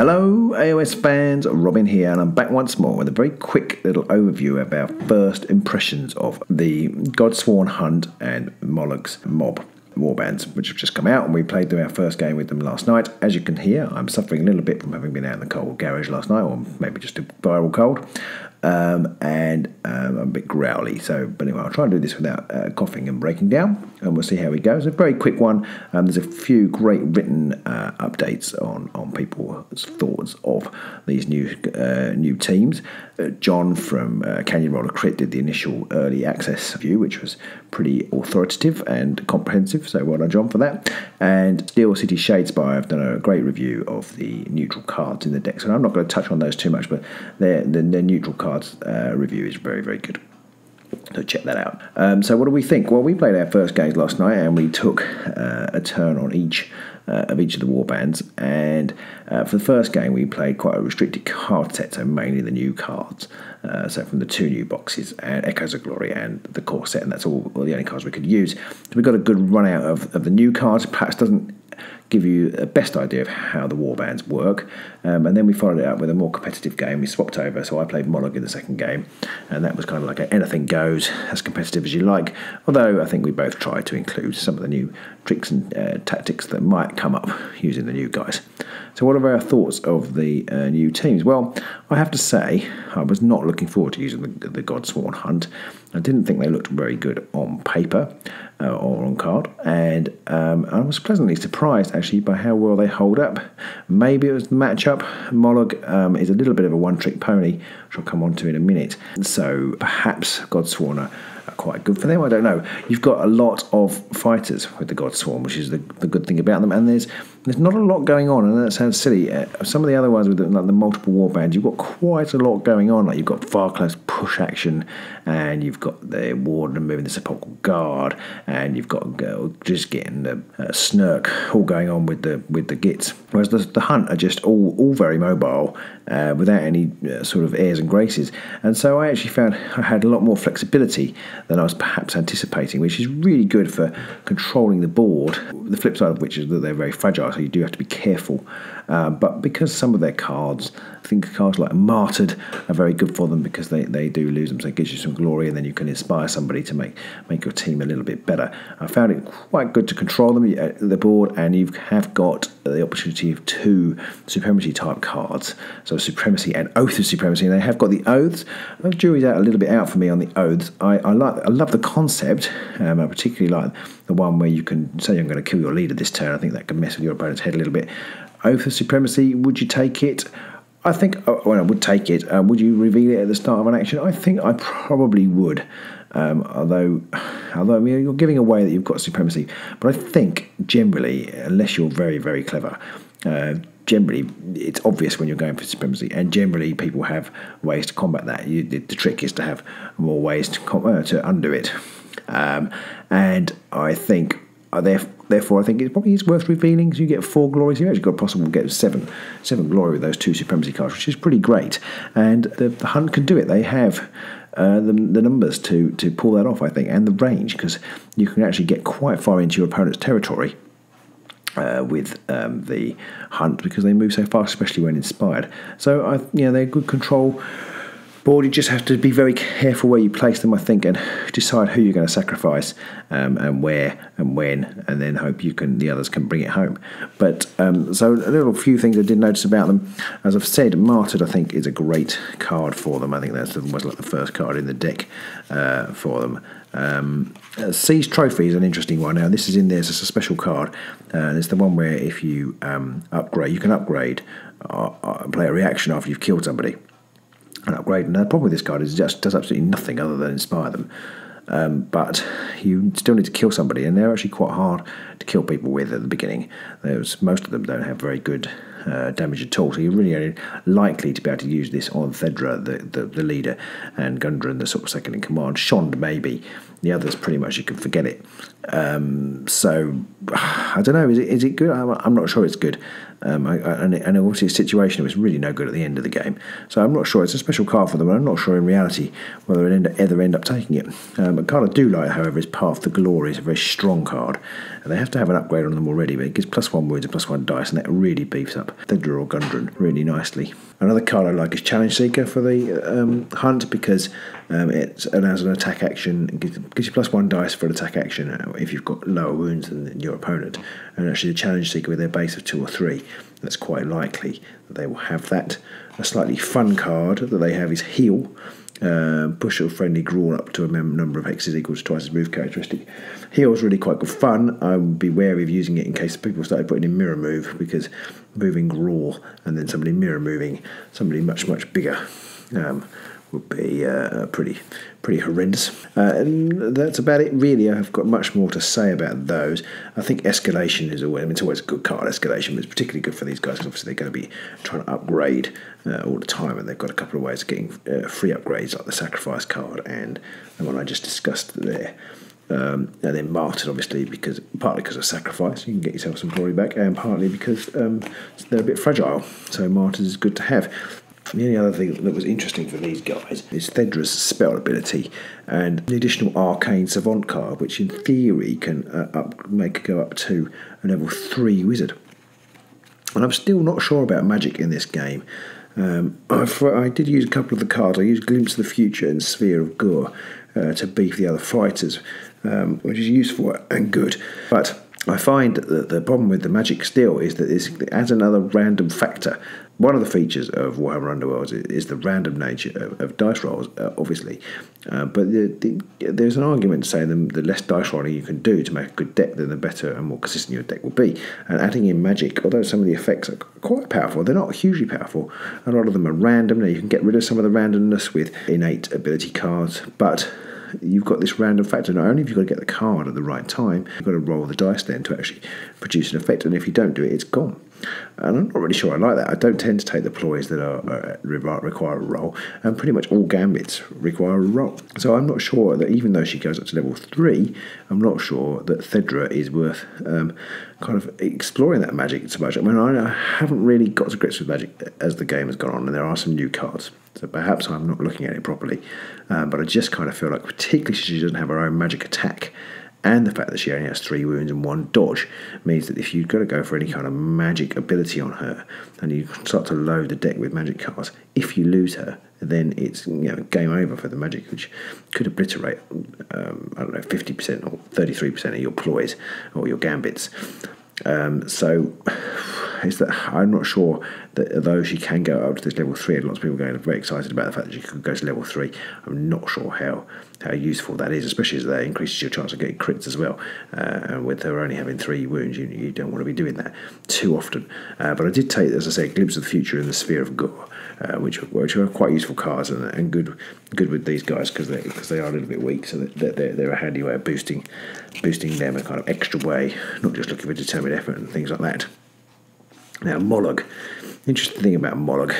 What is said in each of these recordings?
Hello AOS fans, Robin here, and I'm back once more with a very quick little overview of our first impressions of the Godsworn Hunt and Mollog's mob warbands, which have just come out, and we played through our first game with them last night. As you can hear, I'm suffering a little bit from having been out in the cold garage last night, or maybe just a viral cold, and I'm a bit growly. But anyway, I'll try and do this without coughing and breaking down, and we'll see how it goes. A very quick one. There's a few great written updates on people's thoughts of these new teams. John from Canyon Roller Crit did the initial early access view, which was pretty authoritative and comprehensive, so well done John for that. And Steel City Shadespire have done a great review of the neutral cards in the deck, so I'm not going to touch on those too much, but their neutral cards review is very, very good. So check that out. So what do we think? Well, we played our first games last night, and we took a turn on each of the warbands. And for the first game, we played quite a restricted card set, so mainly the new cards. So from the two new boxes, and Echoes of Glory and the core set, and that's all the only cards we could use. So we got a good run out of the new cards. Perhaps doesn't give you the best idea of how the warbands work, and then we followed it up with a more competitive game. We swapped over, so I played Mollog in the second game, and that was kind of like anything goes, as competitive as you like, although I think we both tried to include some of the new tricks and tactics that might come up using the new guys. So what are our thoughts of the new teams? Well, I have to say I was not looking forward to using the Godsworn Hunt. I didn't think they looked very good on paper or on card, and I was pleasantly surprised actually by how well they hold up. Maybe it was the matchup. Mollog is a little bit of a one-trick pony, which I'll come on to in a minute, so perhaps Godsworn are quite good for them. I don't know. You've got a lot of fighters with the Godsworn, which is the good thing about them, and there's not a lot going on, and that sounds silly. Some of the other ones with the multiple warbands, you've got quite a lot going on. Like you've got far close push action, and you've got the warden moving the sepulchral guard, and you've got just getting the snark all going on with the gits. Whereas the hunt are just all very mobile, without any sort of airs and graces. And so I actually found I had a lot more flexibility than I was perhaps anticipating, which is really good for controlling the board. The flip side of which is that they're very fragile, so you do have to be careful. But because some of their cards, I think cards like Martyred are very good for them because they do lose them, so it gives you some glory, and then you can inspire somebody to make your team a little bit better. I found it quite good to control them, the board, and you have got the opportunity of two Supremacy type cards, so Supremacy and Oath of Supremacy, and they have got the Oaths. The jury's a little bit out for me on the Oaths. I love the concept. I particularly like the one where you can say I'm going to kill your leader this turn. I think that can mess with your opponent's head a little bit. Oath of Supremacy, would you take it? I think, I would take it. Would you reveal it at the start of an action? I think I probably would. Although I mean, you're giving away that you've got Supremacy. But I think generally, unless you're very, very clever, generally it's obvious when you're going for Supremacy, and generally people have ways to combat that. The trick is to have more ways to undo it. And I think therefore, I think it probably is worth revealing, because you get 4 glories. You've actually got possible to get seven glory with those 2 Supremacy cards, which is pretty great. And the Hunt can do it. They have the numbers to pull that off, I think, and the range, because you can actually get quite far into your opponent's territory with the Hunt, because they move so fast, especially when inspired. So they're good control board. You just have to be very careful where you place them, I think, and decide who you're going to sacrifice, and where and when, and then hope the others can bring it home. But so a little few things I did notice about them. As I've said, Martyred I think is a great card for them. I think that's almost like the first card in the deck for them. Seize Trophy is an interesting one. Now this is in there as a special card, and it's the one where if you upgrade, you can upgrade, play a reaction after you've killed somebody. An upgrade, and the problem with this card is it just does absolutely nothing other than inspire them. But you still need to kill somebody, and they're actually quite hard to kill people with at the beginning. Most of them don't have very good damage at all, so you're really only likely to be able to use this on Thedra, the leader, and Gundren, the sort of second in command. Shond maybe. The others, pretty much, you can forget it. So, I don't know, is it good? I'm not sure it's good. And obviously his situation was really no good at the end of the game. So I'm not sure. It's a special card for them, and I'm not sure in reality whether it ever end up taking it. A card I do like, however, is Path to Glory. It's a very strong card. And they have to have an upgrade on them already, but it gives +1 wounds and +1 dice, and that really beefs up Thedra or Gundren really nicely. Another card I like is Challenge Seeker for the hunt, because it allows an attack action. It gives you +1 dice for an attack action if you've got lower wounds than your opponent. And actually the Challenge Seeker with their base of 2 or 3, that's quite likely that they will have that. A slightly fun card that they have is Heal. Push a friendly Grawl up to a number of hexes equal to twice its move characteristic. Heal is really quite good fun. I would be wary of using it in case people started putting in mirror move, because moving Grawl and then somebody mirror moving somebody much bigger would be pretty horrendous. And that's about it really. I've got much more to say about those. I think Escalation is it's always a good card, Escalation, but it's particularly good for these guys because obviously they're going to be trying to upgrade all the time, and they've got a couple of ways of getting free upgrades, like the Sacrifice card and the one I just discussed there. And then Martyr, obviously, partly because of Sacrifice, you can get yourself some glory back, and partly because they're a bit fragile, so Martyrs is good to have. The only other thing that was interesting for these guys is Thedra's spell ability and the additional Arcane Savant card, which in theory can go up to a level 3 wizard. And I'm still not sure about magic in this game. I did use a couple of the cards. I used Glimpse of the Future and Sphere of Gore to beef the other fighters, which is useful and good. But I find that the problem with the magic still is that it adds another random factor. One of the features of Warhammer Underworlds is the random nature of dice rolls, obviously. But there's an argument to say the less dice rolling you can do to make a good deck, then the better and more consistent your deck will be. And adding in magic, although some of the effects are quite powerful, they're not hugely powerful. A lot of them are random. Now, you can get rid of some of the randomness with innate ability cards, but you've got this random factor. Not only have you got to get the card at the right time, you've got to roll the dice then to actually produce an effect, and if you don't do it, it's gone. And I'm not really sure I like that. I don't tend to take the ploys that require a roll, and pretty much all gambits require a roll. So I'm not sure that even though she goes up to level 3, I'm not sure that Thedra is worth kind of exploring that magic so much. I mean, I haven't really got to grips with magic as the game has gone on, and there are some new cards. So perhaps I'm not looking at it properly. But I just kind of feel like, particularly since she doesn't have her own magic attack, and the fact that she only has 3 wounds and 1 dodge, means that if you've got to go for any kind of magic ability on her, and you start to load the deck with magic cards, if you lose her, then it's game over for the magic, which could obliterate 50% or 33% of your ploys or your gambits. So is that I'm not sure that although she can go up to this level 3, and lots of people are very excited about the fact that she could go to level 3, I'm not sure how useful that is, especially as that increases your chance of getting crits as well. And with her only having 3 wounds, you don't want to be doing that too often. But I did take, as I say, Glimpse of the Future and the Sphere of Gore, which are quite useful cards and good with these guys because they are a little bit weak, so they're a handy way of boosting them a kind of extra way, not just looking for determined effort and things like that. Now, Mollog. Interesting thing about Mollog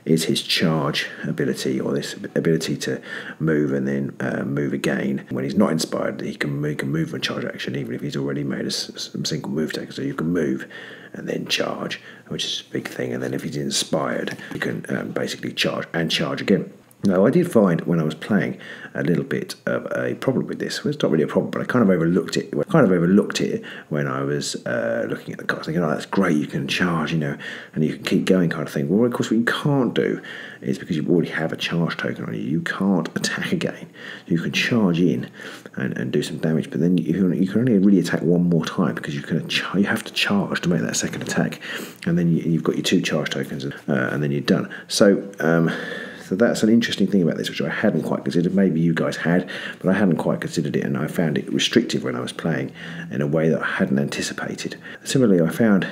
is his charge ability, or this ability to move and then move again. When he's not inspired, he can move and charge action, even if he's already made a single move take. So you can move and then charge, which is a big thing. And then if he's inspired, you can basically charge and charge again. Now, I did find when I was playing a little bit of a problem with this. Well, it's not really a problem, but I kind of overlooked it. When I was looking at the cards, thinking, "Oh, that's great! You can charge, and you can keep going," kind of thing. Well, of course, what you can't do is, because you already have a charge token on you, you can't attack again. You can charge in and do some damage, but then you can only really attack one more time because you have to charge to make that second attack, and then you've got your 2 charge tokens, and then you're done. So that's an interesting thing about this, which I hadn't quite considered. Maybe you guys had, but I hadn't quite considered it, and I found it restrictive when I was playing in a way that I hadn't anticipated. Similarly, I found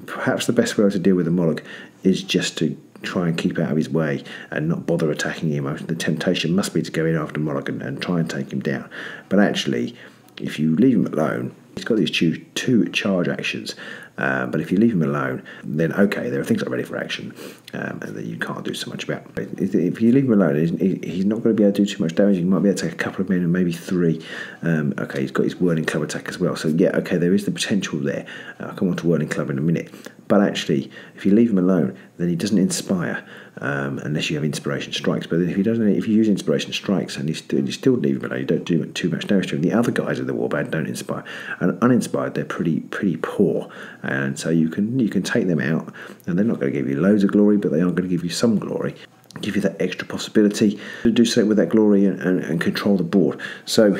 perhaps the best way to deal with the Mollog is just to try and keep out of his way and not bother attacking him. The temptation must be to go in after Mollog and try and take him down. But actually, if you leave him alone, he's got these 2 charge actions But if you leave him alone, then okay, there are things like ready for action and that you can't do so much about. If you leave him alone, he's not going to be able to do too much damage. He might be able to take a couple of men and maybe 3. Okay, he's got his whirling club attack as well. So yeah, okay, there is the potential there. I'll come on to whirling club in a minute. But actually, if you leave him alone, then he doesn't inspire unless you have inspiration strikes. But then if you use inspiration strikes and you still leave him alone, you don't do too much damage to him. The other guys in the warband don't inspire, and uninspired they're pretty poor. And so you can take them out, and they're not going to give you loads of glory, but they are going to give you some glory. Give you that extra possibility to do something with that glory and control the board. So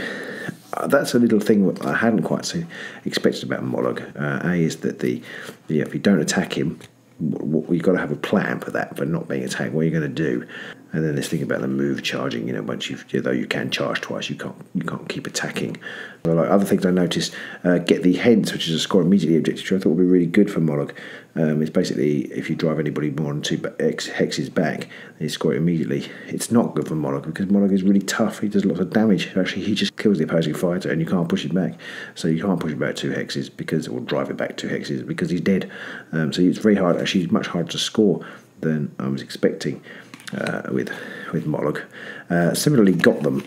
that's a little thing that I hadn't quite expected about Mollog. A is that if you don't attack him, you've got to have a plan for that, for not being attacked. What are you going to do? And then this thing about the move charging. Though you can charge twice, you can't keep attacking. Well, like other things I noticed, get the heads, which is a score immediately objective, which I thought would be really good for Mollog. It's basically if you drive anybody more than 2 hexes back, you score it immediately. It's not good for Mollog because Mollog is really tough. He does lots of damage. Actually, he just kills the opposing fighter, and you can't push him back. So you can't push him back 2 hexes or drive it back 2 hexes because he's dead. So it's very hard. Actually, it's much harder to score than I was expecting. With Mollog. Similarly, got them.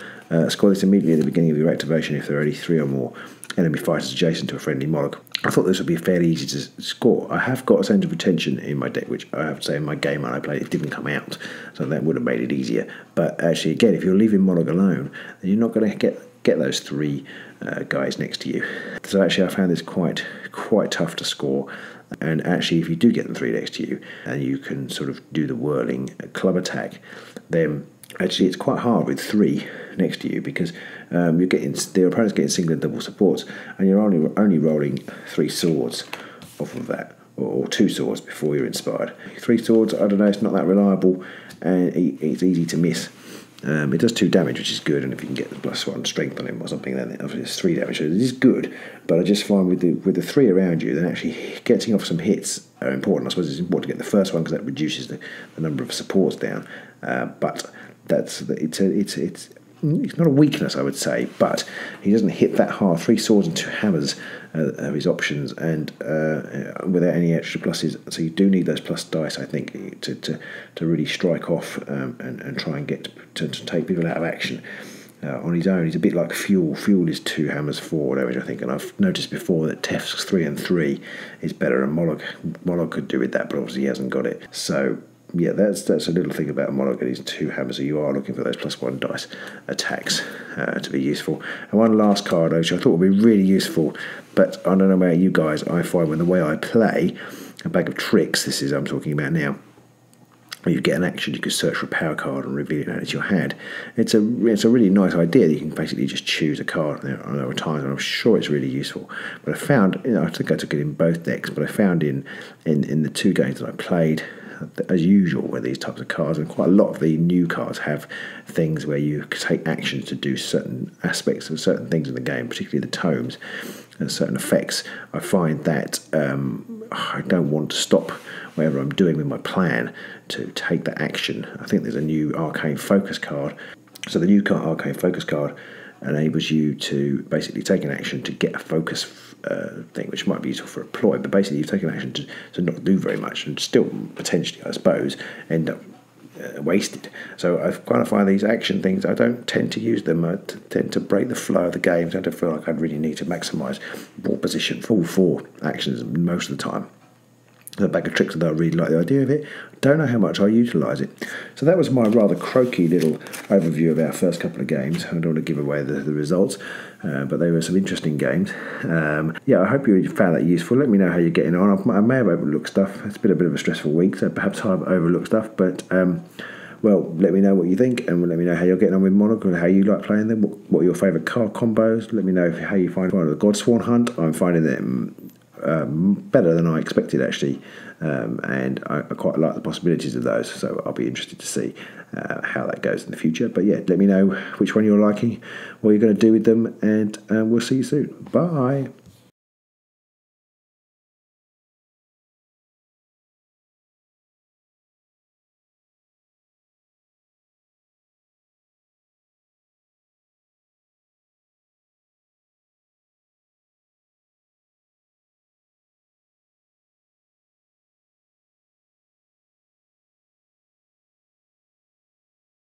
Score this immediately at the beginning of your activation if there are only 3 or more enemy fighters adjacent to a friendly Mollog. I thought this would be fairly easy to score. I have got a Sense of Retention in my deck, which I have to say in my game when I played it didn't come out, so that would have made it easier. But actually, again, if you're leaving Mollog alone, then you're not going to get those 3 guys next to you. So actually, I found this quite tough to score. And actually, if you do get them 3 next to you, and you can sort of do the whirling club attack, then actually it's quite hard with 3 next to you because you're getting the opponent's getting single and double supports, and you're only rolling 3 swords off of that, or 2 swords before you're inspired. 3 swords, I don't know, it's not that reliable, and it's easy to miss. It does 2 damage, which is good, and if you can get the +1 strength on him or something, then it's 3 damage. So it is good, but I just find with the 3 around you, then actually getting off some hits are important. I suppose it's important to get the first one because that reduces the number of supports down. But it's not a weakness, I would say, but he doesn't hit that hard. 3 swords and 2 hammers are his options, and without any extra pluses. So you do need those plus dice, I think, to really strike off and try and get to take people out of action. On his own, he's a bit like Fuel. Fuel is 2 hammers, 4 damage, I think, and I've noticed before that Tef's 3 and 3 is better, and Mollog could do with that, but obviously he hasn't got it. So yeah, that's a little thing about Mollog and his 2 hammers. So you are looking for those +1 dice attacks to be useful. And one last card, which I thought would be really useful, but I don't know about you guys, I find when the way I play a bag of tricks, this is I'm talking about now, you get an action, you can search for a power card and reveal it out as your hand. It's a really nice idea that you can basically just choose a card. There are times, and I'm sure it's really useful. But I found, I think I took it in both decks, but I found in the 2 games that I played, as usual with these types of cards, and quite a lot of the new cards have things where you take actions to do certain aspects of certain things in the game, particularly the tomes and certain effects. I find that I don't want to stop whatever I'm doing with my plan to take that action. I think there's a new Arcane Focus card. So the new Arcane Focus card enables you to basically take an action to get a focus thing, which might be useful for a ploy, but basically you've taken action to not do very much and still potentially, I suppose, end up wasted. So I kind of find these action things, I don't tend to use them. I tend to break the flow of the game. I don't feel like I really need to maximise ball position for all 4 actions most of the time. The bag of tricks, that I really like the idea of it. Don't know how much I utilise it. So that was my rather croaky little overview of our first couple of games. I don't want to give away the results, but they were some interesting games. Yeah, I hope you found that useful. Let me know how you're getting on. I may have overlooked stuff. It's been a bit of a stressful week, so perhaps I've overlooked stuff, but well, let me know what you think, and let me know how you're getting on with Mollog, or how you like playing them. What are your favourite card combos? Let me know how you find the Godsworn hunt. I'm finding them better than I expected, actually, and I quite like the possibilities of those, so I'll be interested to see how that goes in the future. But yeah, let me know which one you're liking, what you're going to do with them, and we'll see you soon. Bye.